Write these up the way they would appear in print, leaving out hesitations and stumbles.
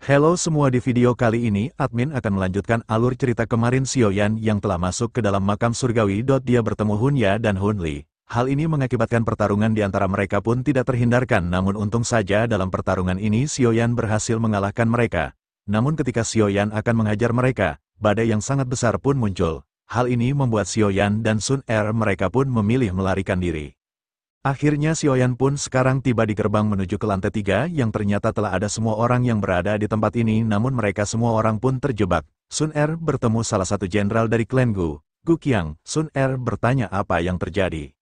Halo semua, di video kali ini, admin akan melanjutkan alur cerita kemarin Xiaoyan yang telah masuk ke dalam makam surgawi. Dia bertemu Hunya dan Hunli. Hal ini mengakibatkan pertarungan di antara mereka pun tidak terhindarkan, namun untung saja dalam pertarungan ini Xiaoyan berhasil mengalahkan mereka. Namun ketika Xiaoyan akan menghajar mereka, badai yang sangat besar pun muncul. Hal ini membuat Xiaoyan dan Sun Er mereka pun memilih melarikan diri. Akhirnya Xiaoyan pun sekarang tiba di gerbang menuju ke lantai 3 yang ternyata telah ada semua orang yang berada di tempat ini, namun mereka semua orang pun terjebak. Sun Er bertemu salah satu jenderal dari klan Gu Qiang. Sun Er bertanya apa yang terjadi.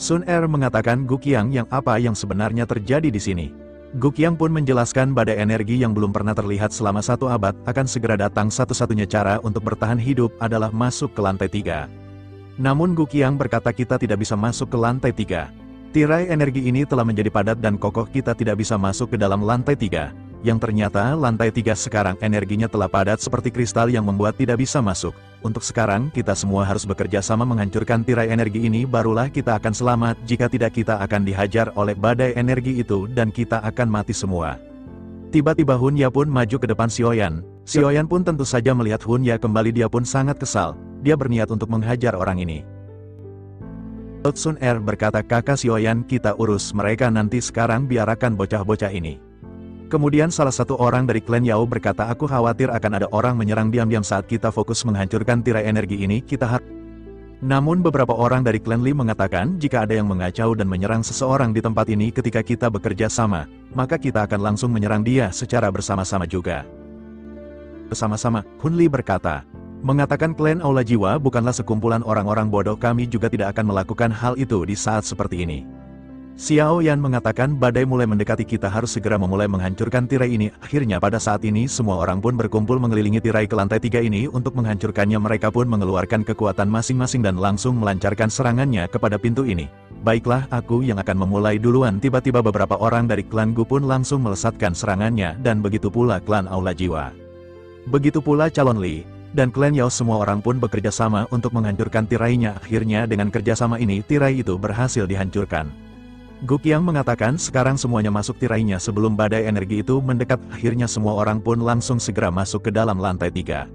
Sun Er mengatakan Gu Qiang yang apa yang sebenarnya terjadi di sini. Gu Qiang pun menjelaskan badai energi yang belum pernah terlihat selama 1 abad akan segera datang. Satu-satunya cara untuk bertahan hidup adalah masuk ke lantai 3. Namun Gu Qiang berkata kita tidak bisa masuk ke lantai 3. Tirai energi ini telah menjadi padat dan kokoh, kita tidak bisa masuk ke dalam lantai 3. Yang ternyata lantai 3 sekarang energinya telah padat seperti kristal yang membuat tidak bisa masuk. Untuk sekarang kita semua harus bekerja sama menghancurkan tirai energi ini, barulah kita akan selamat. Jika tidak kita akan dihajar oleh badai energi itu dan kita akan mati semua. Tiba-tiba Hunya pun maju ke depan Xiaoyan. Xiaoyan pun tentu saja melihat Hunya kembali, dia pun sangat kesal. Dia berniat untuk menghajar orang ini. Sun Er berkata, kakak Xiaoyan, kita urus mereka nanti, sekarang biarkan bocah-bocah ini. Kemudian salah satu orang dari klan Yao berkata, aku khawatir akan ada orang menyerang diam-diam saat kita fokus menghancurkan tirai energi ini, kita harus. Namun beberapa orang dari klan Li mengatakan jika ada yang mengacau dan menyerang seseorang di tempat ini ketika kita bekerja sama, maka kita akan langsung menyerang dia secara bersama-sama juga. Bersama-sama, Hunli berkata. Mengatakan klan Aula Jiwa bukanlah sekumpulan orang-orang bodoh, kami juga tidak akan melakukan hal itu di saat seperti ini. Xiaoyan mengatakan badai mulai mendekati, kita harus segera memulai menghancurkan tirai ini. Akhirnya pada saat ini semua orang pun berkumpul mengelilingi tirai ke lantai 3 ini untuk menghancurkannya. Mereka pun mengeluarkan kekuatan masing-masing dan langsung melancarkan serangannya kepada pintu ini. Baiklah, aku yang akan memulai duluan. Tiba-tiba beberapa orang dari klan Gu pun langsung melesatkan serangannya, dan begitu pula klan Aula Jiwa. Begitu pula calon Li dan klan Yao, semua orang pun bekerja sama untuk menghancurkan tirainya. Akhirnya dengan kerjasama ini tirai itu berhasil dihancurkan. Gu Qiang mengatakan sekarang semuanya masuk tirainya sebelum badai energi itu mendekat. Akhirnya semua orang pun langsung segera masuk ke dalam lantai 3.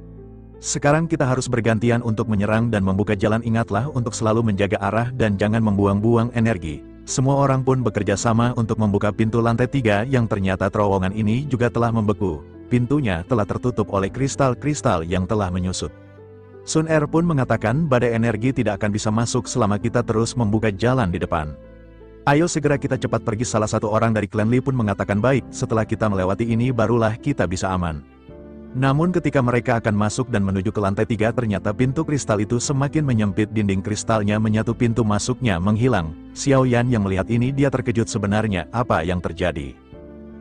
Sekarang kita harus bergantian untuk menyerang dan membuka jalan. Ingatlah untuk selalu menjaga arah dan jangan membuang-buang energi. Semua orang pun bekerja sama untuk membuka pintu lantai 3 yang ternyata terowongan ini juga telah membeku. Pintunya telah tertutup oleh kristal-kristal yang telah menyusut. Sun Er pun mengatakan badai energi tidak akan bisa masuk selama kita terus membuka jalan di depan. Ayo segera kita cepat pergi. Salah satu orang dari klan Li pun mengatakan baik, setelah kita melewati ini barulah kita bisa aman. Namun ketika mereka akan masuk dan menuju ke lantai 3, ternyata pintu kristal itu semakin menyempit, dinding kristalnya menyatu, pintu masuknya menghilang. Xiaoyan yang melihat ini dia terkejut, sebenarnya apa yang terjadi.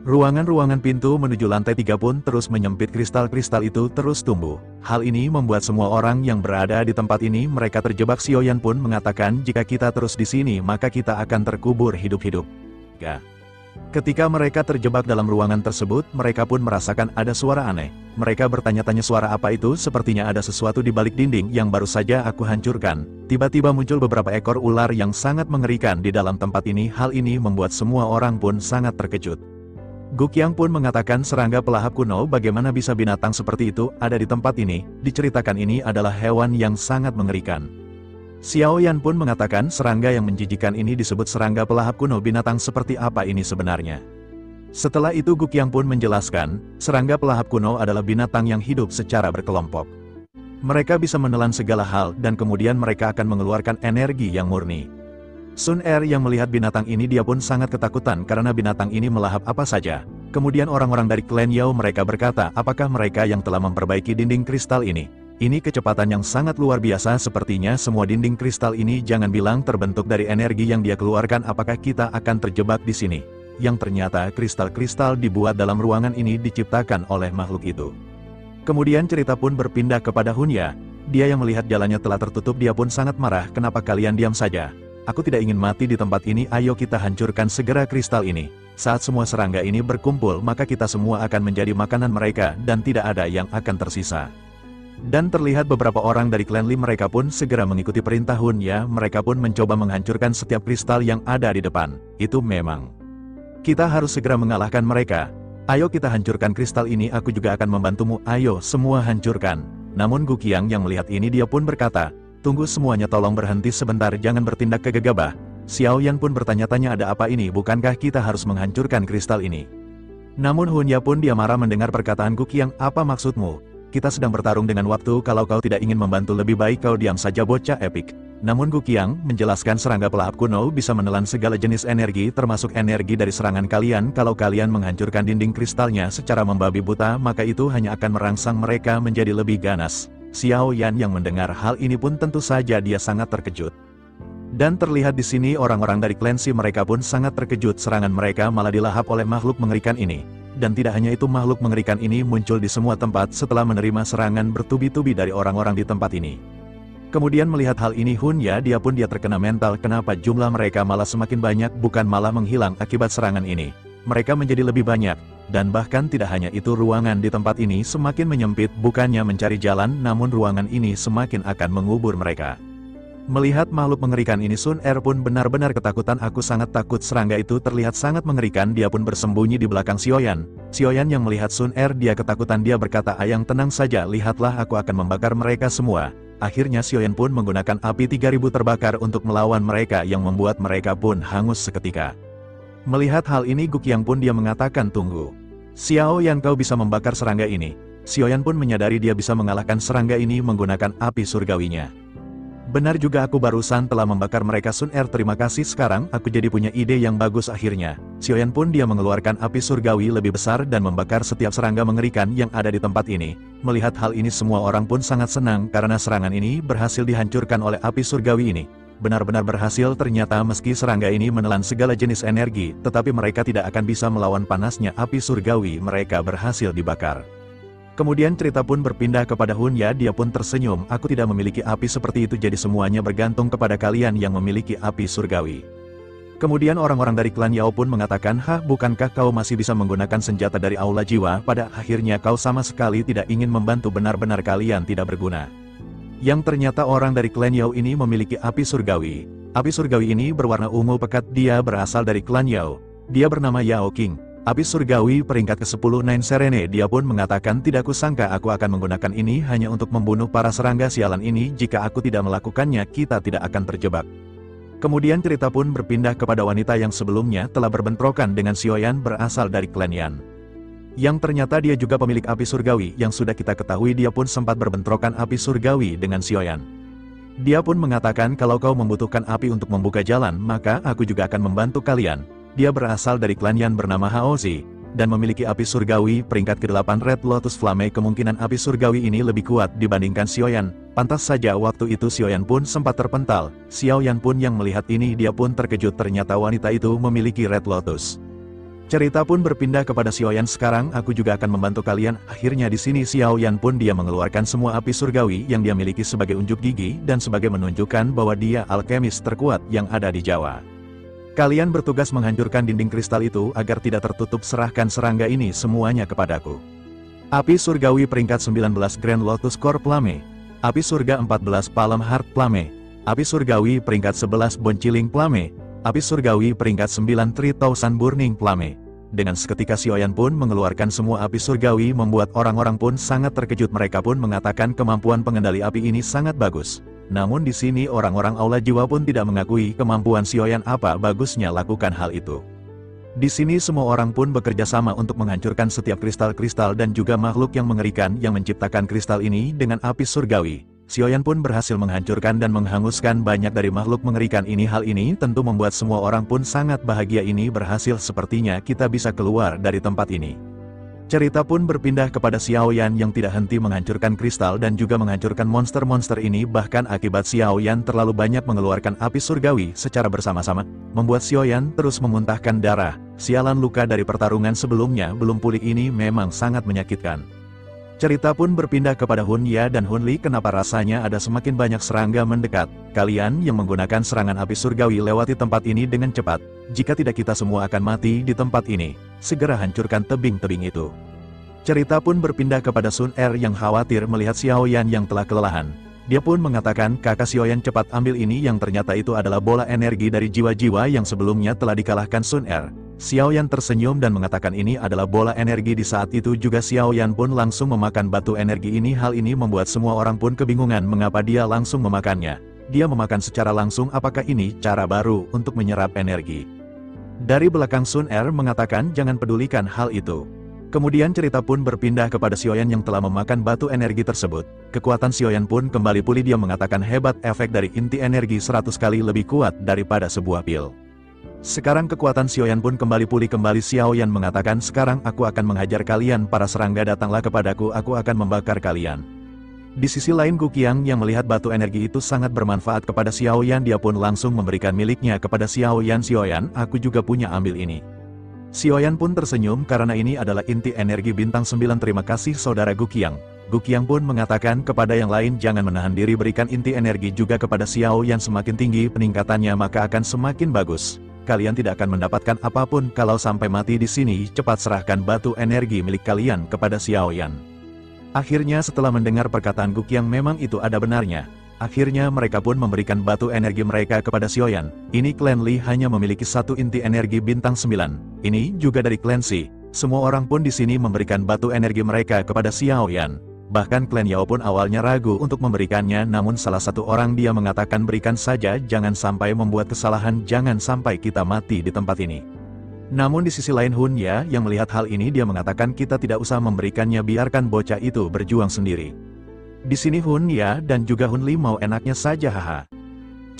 Ruangan-ruangan pintu menuju lantai 3 pun terus menyempit, kristal-kristal itu terus tumbuh. Hal ini membuat semua orang yang berada di tempat ini mereka terjebak. Xiaoyan pun mengatakan jika kita terus di sini maka kita akan terkubur hidup-hidup. Ketika mereka terjebak dalam ruangan tersebut, mereka pun merasakan ada suara aneh. Mereka bertanya-tanya suara apa itu, sepertinya ada sesuatu di balik dinding yang baru saja aku hancurkan. Tiba-tiba muncul beberapa ekor ular yang sangat mengerikan di dalam tempat ini. Hal ini membuat semua orang pun sangat terkejut. Gu Qiang pun mengatakan serangga pelahap kuno, bagaimana bisa binatang seperti itu ada di tempat ini? Diceritakan ini adalah hewan yang sangat mengerikan. Xiaoyan pun mengatakan serangga yang menjijikan ini disebut serangga pelahap kuno. Binatang seperti apa ini sebenarnya? Setelah itu Gu Qiang pun menjelaskan, serangga pelahap kuno adalah binatang yang hidup secara berkelompok. Mereka bisa menelan segala hal dan kemudian mereka akan mengeluarkan energi yang murni. Sun Er yang melihat binatang ini dia pun sangat ketakutan karena binatang ini melahap apa saja. Kemudian orang-orang dari klan Yao mereka berkata, apakah mereka yang telah memperbaiki dinding kristal ini? Ini kecepatan yang sangat luar biasa, sepertinya semua dinding kristal ini jangan bilang terbentuk dari energi yang dia keluarkan. Apakah kita akan terjebak di sini? Yang ternyata kristal-kristal dibuat dalam ruangan ini diciptakan oleh makhluk itu. Kemudian cerita pun berpindah kepada Hunya. Dia yang melihat jalannya telah tertutup, dia pun sangat marah, kenapa kalian diam saja? Aku tidak ingin mati di tempat ini, ayo kita hancurkan segera kristal ini. Saat semua serangga ini berkumpul maka kita semua akan menjadi makanan mereka dan tidak ada yang akan tersisa. Dan terlihat beberapa orang dari klan Li mereka pun segera mengikuti perintah Hunya. Mereka pun mencoba menghancurkan setiap kristal yang ada di depan. Itu memang. Kita harus segera mengalahkan mereka. Ayo kita hancurkan kristal ini, aku juga akan membantumu, ayo semua hancurkan. Namun Gu Qiang yang melihat ini dia pun berkata, tunggu semuanya, tolong berhenti sebentar, jangan bertindak gegabah. Xiao Yan pun bertanya-tanya, ada apa ini, bukankah kita harus menghancurkan kristal ini? Namun Hunya pun dia marah mendengar perkataan Gu Qiang, apa maksudmu? Kita sedang bertarung dengan waktu, kalau kau tidak ingin membantu lebih baik kau diam saja, bocah epik. Namun Gu Qiang menjelaskan serangga pelahap kuno bisa menelan segala jenis energi termasuk energi dari serangan kalian. Kalau kalian menghancurkan dinding kristalnya secara membabi buta, maka itu hanya akan merangsang mereka menjadi lebih ganas. Xiao Yan yang mendengar hal ini pun tentu saja dia sangat terkejut. Dan terlihat di sini orang-orang dari klan Si mereka pun sangat terkejut, serangan mereka malah dilahap oleh makhluk mengerikan ini. Dan tidak hanya itu, makhluk mengerikan ini muncul di semua tempat setelah menerima serangan bertubi-tubi dari orang-orang di tempat ini. Kemudian melihat hal ini Hunya dia terkena mental, kenapa jumlah mereka malah semakin banyak bukan malah menghilang akibat serangan ini. Mereka menjadi lebih banyak, dan bahkan tidak hanya itu, ruangan di tempat ini semakin menyempit, bukannya mencari jalan namun ruangan ini semakin akan mengubur mereka. Melihat makhluk mengerikan ini Sun Er pun benar-benar ketakutan, aku sangat takut, serangga itu terlihat sangat mengerikan, dia pun bersembunyi di belakang Xiao Yan yang melihat Sun Er dia ketakutan, dia berkata, ayang tenang saja, lihatlah aku akan membakar mereka semua. Akhirnya Xiao Yan pun menggunakan api 3000 terbakar untuk melawan mereka yang membuat mereka pun hangus seketika. Melihat hal ini Gu Qiang pun dia mengatakan, tunggu. Xiao Yan, kau bisa membakar serangga ini. Xiao Yan pun menyadari dia bisa mengalahkan serangga ini menggunakan api surgawinya. Benar juga, aku barusan telah membakar mereka. Sun Er, terima kasih, sekarang aku jadi punya ide yang bagus akhirnya. Xiao Yan pun dia mengeluarkan api surgawi lebih besar dan membakar setiap serangga mengerikan yang ada di tempat ini. Melihat hal ini semua orang pun sangat senang karena serangan ini berhasil dihancurkan oleh api surgawi ini. Benar-benar berhasil, ternyata meski serangga ini menelan segala jenis energi, tetapi mereka tidak akan bisa melawan panasnya api surgawi, mereka berhasil dibakar. Kemudian cerita pun berpindah kepada Hunya, dia pun tersenyum, aku tidak memiliki api seperti itu, jadi semuanya bergantung kepada kalian yang memiliki api surgawi. Kemudian orang-orang dari klan Yao pun mengatakan, hah, bukankah kau masih bisa menggunakan senjata dari aula jiwa, pada akhirnya kau sama sekali tidak ingin membantu, benar-benar kalian tidak berguna. Yang ternyata orang dari klan Yao ini memiliki api surgawi. Api surgawi ini berwarna ungu pekat, dia berasal dari klan Yao. Dia bernama Yao King. Api surgawi peringkat ke-10 Nine Serene, dia pun mengatakan, tidak kusangka aku akan menggunakan ini hanya untuk membunuh para serangga sialan ini, jika aku tidak melakukannya kita tidak akan terjebak. Kemudian cerita pun berpindah kepada wanita yang sebelumnya telah berbentrokan dengan Xiao Yan berasal dari klan Yan. Yang ternyata dia juga pemilik api surgawi, yang sudah kita ketahui dia pun sempat berbentrokan api surgawi dengan Xiao Yan. Dia pun mengatakan, kalau kau membutuhkan api untuk membuka jalan, maka aku juga akan membantu kalian. Dia berasal dari klan Yan bernama Haozi, dan memiliki api surgawi peringkat ke-8 Red Lotus Flame. Kemungkinan api surgawi ini lebih kuat dibandingkan Xiao Yan. Pantas saja waktu itu Xiao Yan pun sempat terpental. Xiao Yan pun yang melihat ini dia pun terkejut, ternyata wanita itu memiliki Red Lotus. Cerita pun berpindah kepada Xiao Yan, sekarang aku juga akan membantu kalian. Akhirnya di sini Xiao Yan pun dia mengeluarkan semua api surgawi yang dia miliki sebagai unjuk gigi dan sebagai menunjukkan bahwa dia alkemis terkuat yang ada di Jawa. Kalian bertugas menghancurkan dinding kristal itu agar tidak tertutup, serahkan serangga ini semuanya kepadaku. Api surgawi peringkat 19 Grand Lotus Core Flame. Api surga 14 Palm Heart Flame. Api surgawi peringkat 11 Bonciling Flame. Api surgawi peringkat 9 3000 Burning Flame. Dengan seketika Xiao Yan pun mengeluarkan semua api surgawi membuat orang-orang pun sangat terkejut, mereka pun mengatakan kemampuan pengendali api ini sangat bagus. Namun di sini orang-orang aula jiwa pun tidak mengakui kemampuan Xiao Yan, apa bagusnya lakukan hal itu. Di sini semua orang pun bekerja sama untuk menghancurkan setiap kristal-kristal dan juga makhluk yang mengerikan yang menciptakan kristal ini dengan api surgawi. Xiao Yan pun berhasil menghancurkan dan menghanguskan banyak dari makhluk mengerikan ini. Hal ini tentu membuat semua orang pun sangat bahagia, ini berhasil, sepertinya kita bisa keluar dari tempat ini. Cerita pun berpindah kepada Xiao Yan yang tidak henti menghancurkan kristal dan juga menghancurkan monster-monster ini, bahkan akibat Xiao Yan terlalu banyak mengeluarkan api surgawi secara bersama-sama, membuat Xiao Yan terus memuntahkan darah. Sialan, luka dari pertarungan sebelumnya belum pulih ini memang sangat menyakitkan. Cerita pun berpindah kepada Hunya dan Hunli, kenapa rasanya ada semakin banyak serangga mendekat. Kalian yang menggunakan serangan api surgawi lewati tempat ini dengan cepat. Jika tidak kita semua akan mati di tempat ini. Segera hancurkan tebing-tebing itu. Cerita pun berpindah kepada Sun Er yang khawatir melihat Xiao Yan yang telah kelelahan. Dia pun mengatakan, kakak Xiaoyan cepat ambil ini, yang ternyata itu adalah bola energi dari jiwa-jiwa yang sebelumnya telah dikalahkan Sun Er. Xiaoyan tersenyum dan mengatakan ini adalah bola energi. Di saat itu juga Xiaoyan pun langsung memakan batu energi ini. Hal ini membuat semua orang pun kebingungan mengapa dia langsung memakannya. Dia memakan secara langsung, apakah ini cara baru untuk menyerap energi? Dari belakang Sun Er mengatakan jangan pedulikan hal itu. Kemudian cerita pun berpindah kepada Xiaoyan yang telah memakan batu energi tersebut. Kekuatan Xiaoyan pun kembali pulih. Dia mengatakan hebat, efek dari inti energi 100 kali lebih kuat daripada sebuah pil. Sekarang kekuatan Xiaoyan pun kembali pulih kembali. Xiaoyan mengatakan sekarang aku akan menghajar kalian para serangga, datanglah kepadaku, aku akan membakar kalian. Di sisi lain Guqiang yang melihat batu energi itu sangat bermanfaat kepada Xiaoyan, dia pun langsung memberikan miliknya kepada Xiaoyan. Xiaoyan, aku juga punya, ambil ini. Xiaoyan pun tersenyum karena ini adalah inti energi bintang 9. Terima kasih saudara Guqiang. Guqiang pun mengatakan kepada yang lain jangan menahan diri, berikan inti energi juga kepada Xiaoyan, semakin tinggi peningkatannya maka akan semakin bagus. Kalian tidak akan mendapatkan apapun kalau sampai mati di sini. Cepat serahkan batu energi milik kalian kepada Xiaoyan. Akhirnya setelah mendengar perkataan Guqiang memang itu ada benarnya. Akhirnya mereka pun memberikan batu energi mereka kepada Xiaoyan. Ini klan Li hanya memiliki satu inti energi bintang 9. Ini juga dari klan Xi. Semua orang pun di sini memberikan batu energi mereka kepada Xiaoyan. Bahkan klan Yao pun awalnya ragu untuk memberikannya, namun salah satu orang dia mengatakan berikan saja, jangan sampai membuat kesalahan, jangan sampai kita mati di tempat ini. Namun di sisi lain Hun Ya yang melihat hal ini dia mengatakan kita tidak usah memberikannya, biarkan bocah itu berjuang sendiri. Di sini Hun Ya dan juga Hun Li mau enaknya saja, haha.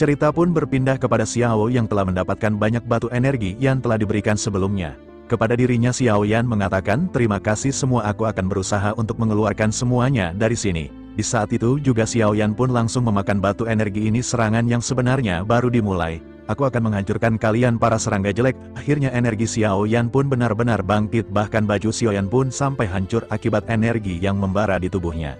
Cerita pun berpindah kepada Xiao yang telah mendapatkan banyak batu energi yang telah diberikan sebelumnya. Kepada dirinya Xiaoyan mengatakan terima kasih semua, aku akan berusaha untuk mengeluarkan semuanya dari sini. Di saat itu juga Xiaoyan pun langsung memakan batu energi ini. Serangan yang sebenarnya baru dimulai. Aku akan menghancurkan kalian para serangga jelek. Akhirnya energi Xiaoyan pun benar-benar bangkit, bahkan baju Xiaoyan pun sampai hancur akibat energi yang membara di tubuhnya.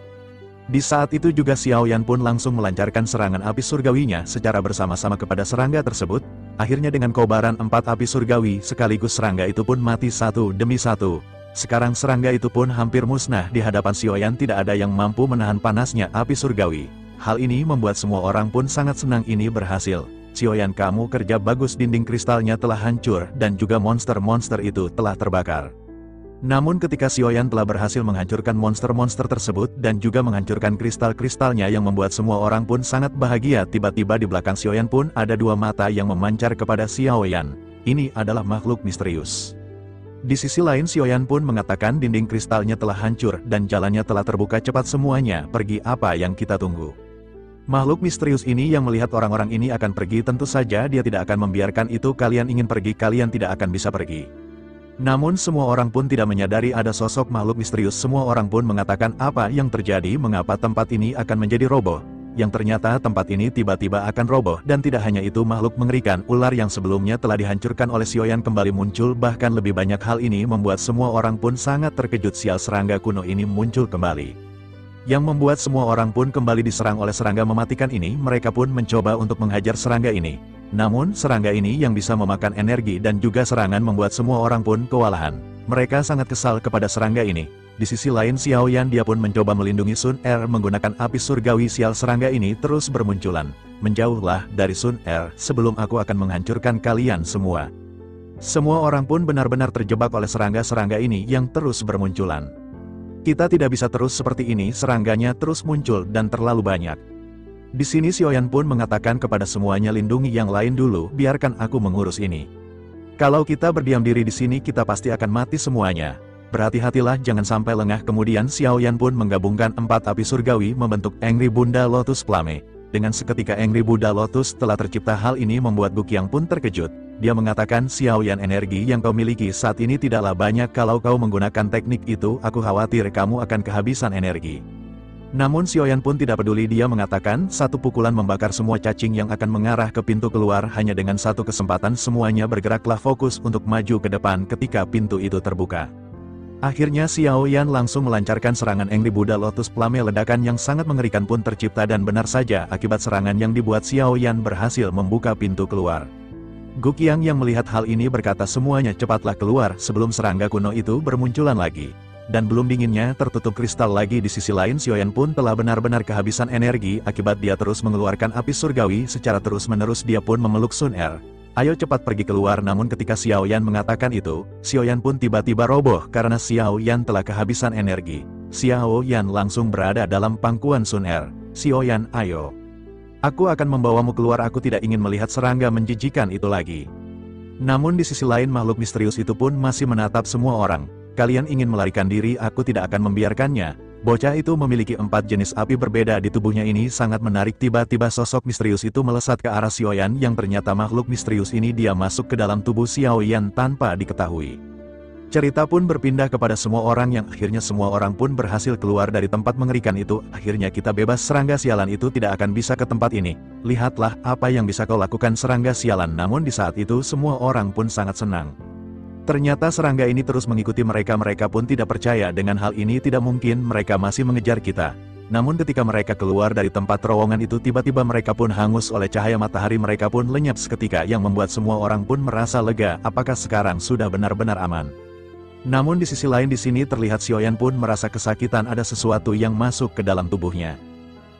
Di saat itu juga Xiaoyan pun langsung melancarkan serangan api surgawinya secara bersama-sama kepada serangga tersebut. Akhirnya dengan kobaran 4 api surgawi sekaligus serangga itu pun mati satu demi satu. Sekarang serangga itu pun hampir musnah di hadapan Xiaoyan, tidak ada yang mampu menahan panasnya api surgawi. Hal ini membuat semua orang pun sangat senang, ini berhasil. Xiaoyan, kamu kerja bagus, dinding kristalnya telah hancur dan juga monster-monster itu telah terbakar. Namun ketika Xiaoyan telah berhasil menghancurkan monster-monster tersebut dan juga menghancurkan kristal-kristalnya yang membuat semua orang pun sangat bahagia, tiba-tiba di belakang Xiaoyan pun ada dua mata yang memancar kepada Xiaoyan. Ini adalah makhluk misterius. Di sisi lain Xiaoyan pun mengatakan dinding kristalnya telah hancur dan jalannya telah terbuka, cepat semuanya pergi, apa yang kita tunggu? Makhluk misterius ini yang melihat orang-orang ini akan pergi, tentu saja dia tidak akan membiarkan itu. Kalian ingin pergi, kalian tidak akan bisa pergi. Namun semua orang pun tidak menyadari ada sosok makhluk misterius. Semua orang pun mengatakan apa yang terjadi, mengapa tempat ini akan menjadi roboh. Yang ternyata tempat ini tiba-tiba akan roboh, dan tidak hanya itu, makhluk mengerikan, ular yang sebelumnya telah dihancurkan oleh Xiaoyan kembali muncul, bahkan lebih banyak. Hal ini membuat semua orang pun sangat terkejut, sial, serangga kuno ini muncul kembali. Yang membuat semua orang pun kembali diserang oleh serangga mematikan ini. Mereka pun mencoba untuk menghajar serangga ini. Namun serangga ini yang bisa memakan energi dan juga serangan membuat semua orang pun kewalahan. Mereka sangat kesal kepada serangga ini. Di sisi lain Xiaoyan dia pun mencoba melindungi Sun Er menggunakan api surgawi. Sial, serangga ini terus bermunculan. Menjauhlah dari Sun Er sebelum aku akan menghancurkan kalian semua. Semua orang pun benar-benar terjebak oleh serangga-serangga ini yang terus bermunculan. Kita tidak bisa terus seperti ini, serangganya terus muncul dan terlalu banyak. Di sini Xiaoyan pun mengatakan kepada semuanya, lindungi yang lain dulu, biarkan aku mengurus ini. Kalau kita berdiam diri di sini kita pasti akan mati semuanya. Berhati-hatilah jangan sampai lengah. Kemudian Xiaoyan pun menggabungkan 4 api surgawi membentuk Angry Bunda Lotus Flame. Dengan seketika Angry Buddha Lotus telah tercipta. Hal ini membuat Guqiang pun terkejut. Dia mengatakan, Xiaoyan, energi yang kau miliki saat ini tidaklah banyak. Kalau kau menggunakan teknik itu, aku khawatir kamu akan kehabisan energi. Namun Xiaoyan pun tidak peduli, dia mengatakan satu pukulan membakar semua cacing yang akan mengarah ke pintu keluar. Hanya dengan satu kesempatan semuanya bergeraklah fokus untuk maju ke depan ketika pintu itu terbuka. Akhirnya Xiaoyan langsung melancarkan serangan Angry Buddha Lotus Flame. Ledakan yang sangat mengerikan pun tercipta dan benar saja akibat serangan yang dibuat Xiaoyan berhasil membuka pintu keluar. Guqiang yang melihat hal ini berkata, semuanya cepatlah keluar sebelum serangga kuno itu bermunculan lagi. dan belum dinginnya tertutup kristal lagi. Di sisi lain Xiaoyan pun telah benar-benar kehabisan energi akibat dia terus mengeluarkan api surgawi secara terus-menerus. Dia pun memeluk Sun Er. Ayo cepat pergi keluar. Namun ketika Xiaoyan mengatakan itu, Xiaoyan pun tiba-tiba roboh karena Xiaoyan telah kehabisan energi. Xiaoyan langsung berada dalam pangkuan Sun Er. Xiaoyan, ayo. Aku akan membawamu keluar. Aku tidak ingin melihat serangga menjijikan itu lagi. Namun di sisi lain makhluk misterius itu pun masih menatap semua orang. Kalian ingin melarikan diri, aku tidak akan membiarkannya. Bocah itu memiliki 4 jenis api berbeda di tubuhnya, ini sangat menarik. Tiba-tiba sosok misterius itu melesat ke arah Xiaoyan yang ternyata makhluk misterius ini dia masuk ke dalam tubuh Xiaoyan tanpa diketahui. Cerita pun berpindah kepada semua orang yang akhirnya semua orang pun berhasil keluar dari tempat mengerikan itu. Akhirnya kita bebas. Serangga sialan itu tidak akan bisa ke tempat ini. Lihatlah apa yang bisa kau lakukan, serangga sialan. Namun di saat itu semua orang pun sangat senang. Ternyata serangga ini terus mengikuti mereka. Mereka pun tidak percaya dengan hal ini. Tidak mungkin mereka masih mengejar kita. Namun ketika mereka keluar dari tempat terowongan itu, tiba-tiba mereka pun hangus oleh cahaya matahari. Mereka pun lenyap seketika yang membuat semua orang pun merasa lega. Apakah sekarang sudah benar-benar aman? Namun di sisi lain di sini terlihat Xiaoyan pun merasa kesakitan. Ada sesuatu yang masuk ke dalam tubuhnya.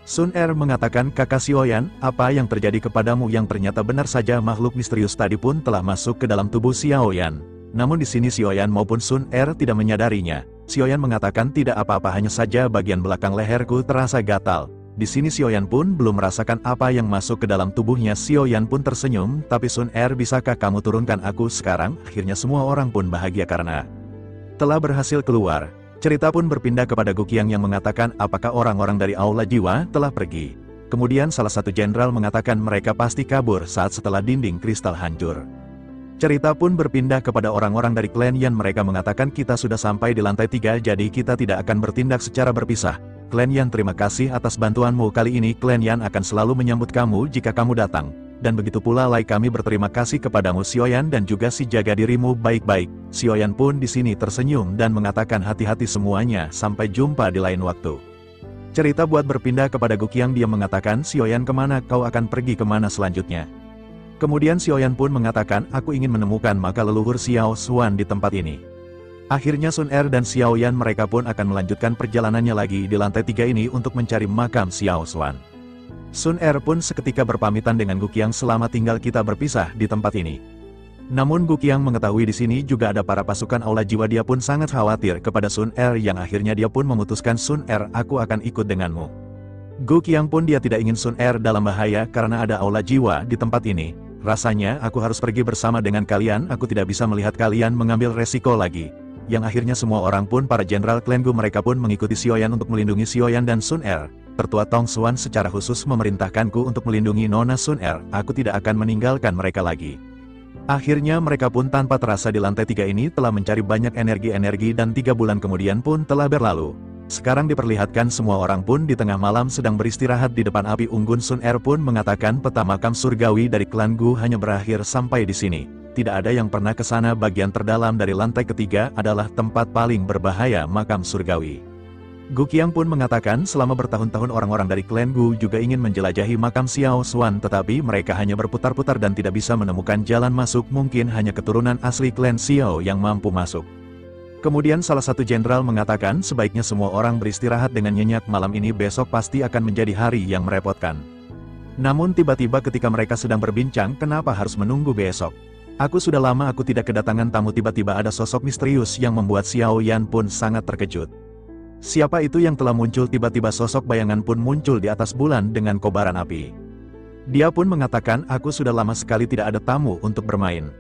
Sun Er mengatakan, kakak Xiaoyan, apa yang terjadi kepadamu? Yang ternyata benar saja makhluk misterius tadi pun telah masuk ke dalam tubuh Xiaoyan. Namun di sini Xiaoyan maupun Sun Er tidak menyadarinya. Xiaoyan mengatakan, tidak apa-apa, hanya saja bagian belakang leherku terasa gatal. Di sini Xiaoyan pun belum merasakan apa yang masuk ke dalam tubuhnya. Xiaoyan pun tersenyum, tapi Sun Er, bisakah kamu turunkan aku sekarang? Akhirnya semua orang pun bahagia karena telah berhasil keluar. Cerita pun berpindah kepada Guqiang yang mengatakan, apakah orang-orang dari Aula Jiwa telah pergi? Kemudian salah satu jenderal mengatakan mereka pasti kabur saat setelah dinding kristal hancur. Cerita pun berpindah kepada orang-orang dari klan Yan. Mereka mengatakan kita sudah sampai di lantai 3, jadi kita tidak akan bertindak secara berpisah. Klan Yan, terima kasih atas bantuanmu. Kali ini klan Yan akan selalu menyambut kamu jika kamu datang. Dan begitu pula Lai, kami berterima kasih kepadamu Xiaoyan, dan juga si jaga dirimu baik-baik. Xiaoyan pun di sini tersenyum dan mengatakan hati-hati semuanya, sampai jumpa di lain waktu. Cerita buat berpindah kepada Guqiang. Dia mengatakan, Xiaoyan, kemana kau akan pergi, kemana selanjutnya? Kemudian Xiaoyan pun mengatakan, aku ingin menemukan maka leluhur Xiao Xuan di tempat ini. Akhirnya Sun Er dan Xiaoyan mereka pun akan melanjutkan perjalanannya lagi di lantai 3 ini untuk mencari makam Xiao Xuan. Sun Er pun seketika berpamitan dengan Guqiang, selama tinggal kita berpisah di tempat ini. Namun Guqiang mengetahui di sini juga ada para pasukan Aula Jiwa. Dia pun sangat khawatir kepada Sun Er yang akhirnya dia pun memutuskan, Sun Er, aku akan ikut denganmu. Guqiang pun dia tidak ingin Sun Er dalam bahaya karena ada Aula Jiwa di tempat ini. Rasanya aku harus pergi bersama dengan kalian, aku tidak bisa melihat kalian mengambil resiko lagi. Yang akhirnya semua orang pun para jenderal klan Gu mereka pun mengikuti Xiaoyan untuk melindungi Xiaoyan dan Sun Er. Tertua Tong Xuan secara khusus memerintahkanku untuk melindungi Nona Sun Er, aku tidak akan meninggalkan mereka lagi. Akhirnya mereka pun tanpa terasa di lantai 3 ini telah mencari banyak energi-energi dan 3 bulan kemudian pun telah berlalu. Sekarang diperlihatkan semua orang pun di tengah malam sedang beristirahat di depan api unggun. Sun Er pun mengatakan peta makam surgawi dari klan Gu hanya berakhir sampai di sini. Tidak ada yang pernah ke sana. Bagian terdalam dari lantai ketiga adalah tempat paling berbahaya makam surgawi. Guqiang pun mengatakan selama bertahun-tahun orang-orang dari klan Gu juga ingin menjelajahi makam Xiao Xuan, tetapi mereka hanya berputar-putar dan tidak bisa menemukan jalan masuk. Mungkin hanya keturunan asli klan Xiao yang mampu masuk. Kemudian salah satu jenderal mengatakan sebaiknya semua orang beristirahat dengan nyenyak malam ini, besok pasti akan menjadi hari yang merepotkan. Namun tiba-tiba ketika mereka sedang berbincang, kenapa harus menunggu besok? Aku sudah lama aku tidak kedatangan tamu. Tiba-tiba ada sosok misterius yang membuat Xiaoyan pun sangat terkejut. Siapa itu yang telah muncul? Tiba-tiba sosok bayangan pun muncul di atas bulan dengan kobaran api. Dia pun mengatakan, aku sudah lama sekali tidak ada tamu untuk bermain.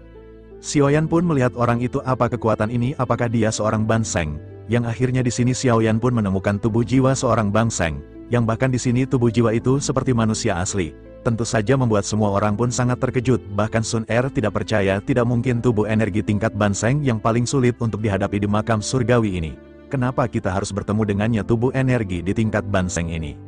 Xiaoyan pun melihat orang itu, apa kekuatan ini, apakah dia seorang bangseng? Yang akhirnya di sini Xiaoyan pun menemukan tubuh jiwa seorang bangseng, yang bahkan di sini tubuh jiwa itu seperti manusia asli. Tentu saja membuat semua orang pun sangat terkejut, bahkan Sun Er tidak percaya tidak mungkin tubuh energi tingkat bangseng yang paling sulit untuk dihadapi di makam surgawi ini. Kenapa kita harus bertemu dengannya tubuh energi di tingkat bangseng ini?